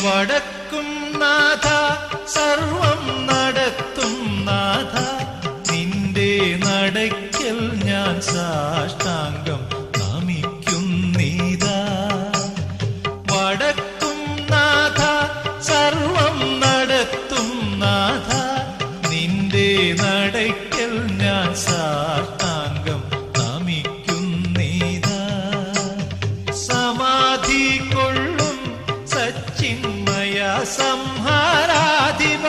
വടക്കും നാഥ സർവം നടത്തും നാഥ നിന്റെ നടയ്ക്കൽ ഞാൻ സാഷ്ടാംഗം നമിക്കുന്നീതാ. വടക്കും നാഥ സർവം നടത്തും നാഥ നിന്റെ നടയ്ക്കൽ ഞാൻ സാഷ്ടാംഗം നമിക്കുന്നീതാ. സമാധി കൊള്ളും സച്ചിന്മയ സംഹാരാധിപ